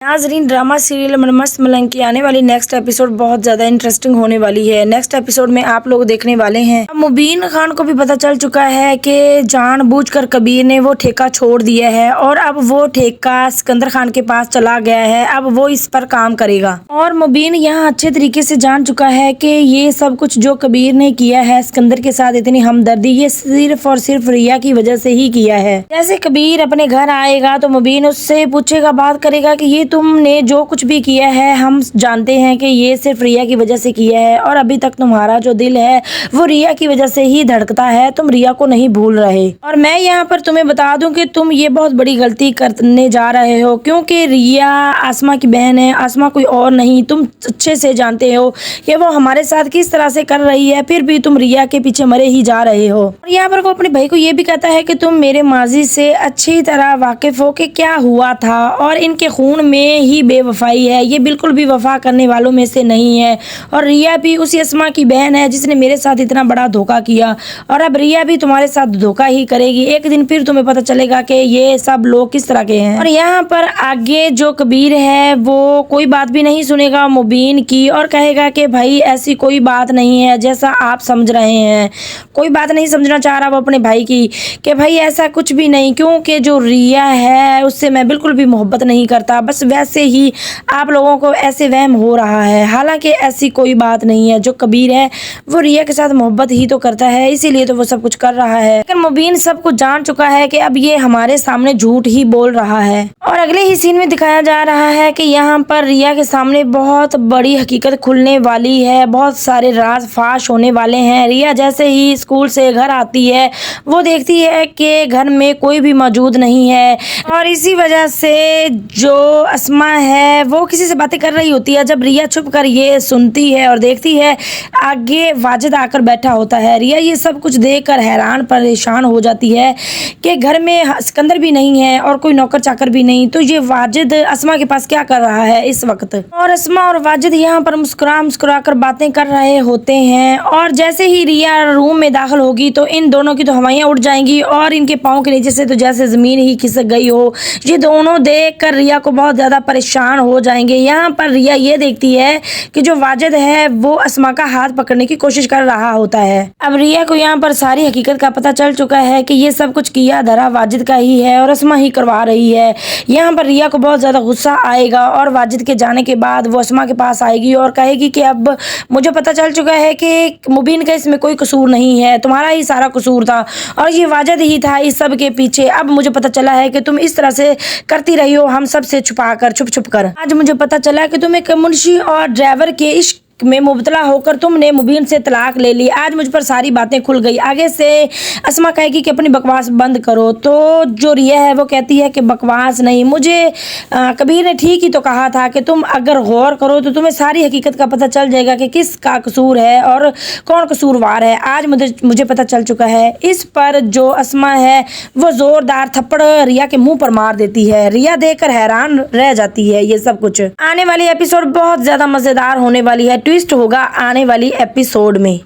नाजरीन, drama serial मस्त मलंग की आने वाली नेक्स्ट एपिसोड बहुत ज़्यादा इंटरेस्टिंग होने वाली है। नेक्स्ट एपिसोड में आप लोग देखने वाले हैं। अब मुबीन खान को भी पता चल चुका है कि जानबूझकर कबीर ने वो ठेका छोड़ दिया है और अब वो ठेका सिकंदर खान के पास चला गया है। अब वो इस पर काम करेगा और मुबीन यहाँ अच्छे तरीके से जान चुका है कि ये सब कुछ जो कबीर ने किया है सिकंदर के साथ, इतनी हमदर्दी, ये सिर्फ और सिर्फ रिया की वजह से ही किया है। जैसे कबीर अपने घर आएगा तो मुबीन उससे पूछेगा, बात करेगा कि ये तुमने जो कुछ भी किया है हम जानते हैं कि ये सिर्फ रिया की वजह से किया है और अभी तक तुम्हारा जो दिल है वो रिया की वजह से ही धड़कता है, तुम रिया को नहीं भूल रहे। और मैं यहाँ पर तुम्हें बता दूं कि तुम ये बहुत बड़ी गलती करने जा रहे हो, क्योंकि रिया आसमा की बहन है, आसमा कोई और नहीं। तुम अच्छे से जानते हो कि वो हमारे साथ किस तरह से कर रही है, फिर भी तुम रिया के पीछे मरे ही जा रहे हो। और यहाँ पर वो अपने भाई को ये भी कहता है कि तुम मेरे माजी से अच्छी तरह वाकिफ हो कि क्या हुआ था और इनके खून में ही बेवफाई है, ये बिल्कुल भी वफा करने वालों में से नहीं है। और रिया भी उसी अस्मा की बहन है जिसने मेरे साथ इतना बड़ा धोखा किया और अब रिया भी तुम्हारे साथ धोखा ही करेगी। एक दिन फिर तुम्हें पता चलेगा कि ये सब लोग किस तरह के हैं। और यहाँ पर आगे जो कबीर है वो कोई बात भी नहीं सुनेगा मुबीन की और कहेगा कि भाई ऐसी कोई बात नहीं है जैसा आप समझ रहे हैं। कोई बात नहीं समझना चाह रहा वो अपने भाई की कि भाई ऐसा कुछ भी नहीं, क्योंकि जो रिया है उससे मैं बिल्कुल भी मोहब्बत नहीं करता, बस वैसे ही आप लोगों को ऐसे वहम हो रहा है। हालांकि ऐसी कोई बात नहीं है, जो कबीर है वो रिया के साथ मोहब्बत ही तो करता है, इसीलिए तो वो सब कुछ कर रहा है। लेकिन मुबीन सब कुछ जान चुका है कि अब ये हमारे सामने झूठ ही बोल रहा है। और अगले ही सीन में दिखाया जा रहा है कि यहाँ पर रिया के सामने बहुत बड़ी हकीकत खुलने वाली है, बहुत सारे राज फाश होने वाले हैं। रिया जैसे ही स्कूल से घर आती है वो देखती है कि घर में कोई भी मौजूद नहीं है और इसी वजह से जो अस्मा है वो किसी से बातें कर रही होती है। जब रिया छुप कर ये सुनती है और देखती है, आगे वाजिद आकर बैठा होता है। रिया ये सब कुछ देखकर हैरान परेशान हो जाती है कि घर में सिकंदर भी नहीं है और कोई नौकर चाकर भी नहीं, तो ये वाजिद अस्मा के पास क्या कर रहा है इस वक्त। और अस्मा और वाजिद यहाँ पर मुस्कुरा मुस्कुरा कर बातें कर रहे होते हैं और जैसे ही रिया रूम में दाखिल होगी तो इन दोनों की तो हवाइयाँ उड़ जाएंगी और इनके पाँव के नीचे से तो जैसे जमीन ही खिसक गई हो। ये दोनों देख कर रिया को बहुत ज्यादा परेशान हो जाएंगे। यहाँ पर रिया ये देखती है कि जो वाजिद है वो अस्मा का हाथ पकड़ने की कोशिश कर रहा होता है। अब रिया को यहाँ पर सारी हकीकत का पता चल चुका है कि ये सब कुछ किया धरा वाजिद का ही है और अस्मा ही करवा रही है। यहाँ पर रिया को बहुत ज्यादा गुस्सा आएगा और वाजिद के जाने के बाद वो अस्मा के पास आएगी और कहेगी कि अब मुझे पता चल चुका है कि मुबीन का इसमें कोई कसूर नहीं है, तुम्हारा ही सारा कसूर था और ये वाजिद ही था इस सब के पीछे। अब मुझे पता चला है कि तुम इस तरह से करती रही हो हम सब से छुपा कर, छुप छुप कर। आज मुझे पता चला कि तुम एक मुंशी और ड्राइवर के इश्क में मुबतला होकर तुमने मुबीन से तलाक ले ली। आज मुझ पर सारी बातें खुल गई। आगे से अस्मा कहेगी कि अपनी बकवास बंद करो, तो जो रिया है वो कहती है कि बकवास नहीं, मुझे कबीर ने ठीक ही तो कहा था कि तुम अगर गौर करो तो तुम्हें सारी हकीकत का पता चल जाएगा कि किसका कसूर है और कौन कसूरवार है। आज मुझे पता चल चुका है। इस पर जो अस्मा है वो जोरदार थप्पड़ रिया के मुंह पर मार देती है। रिया देखकर हैरान रह जाती है। ये सब कुछ आने वाली एपिसोड बहुत ज्यादा मजेदार होने वाली है, ट्विस्ट होगा आने वाली एपिसोड में।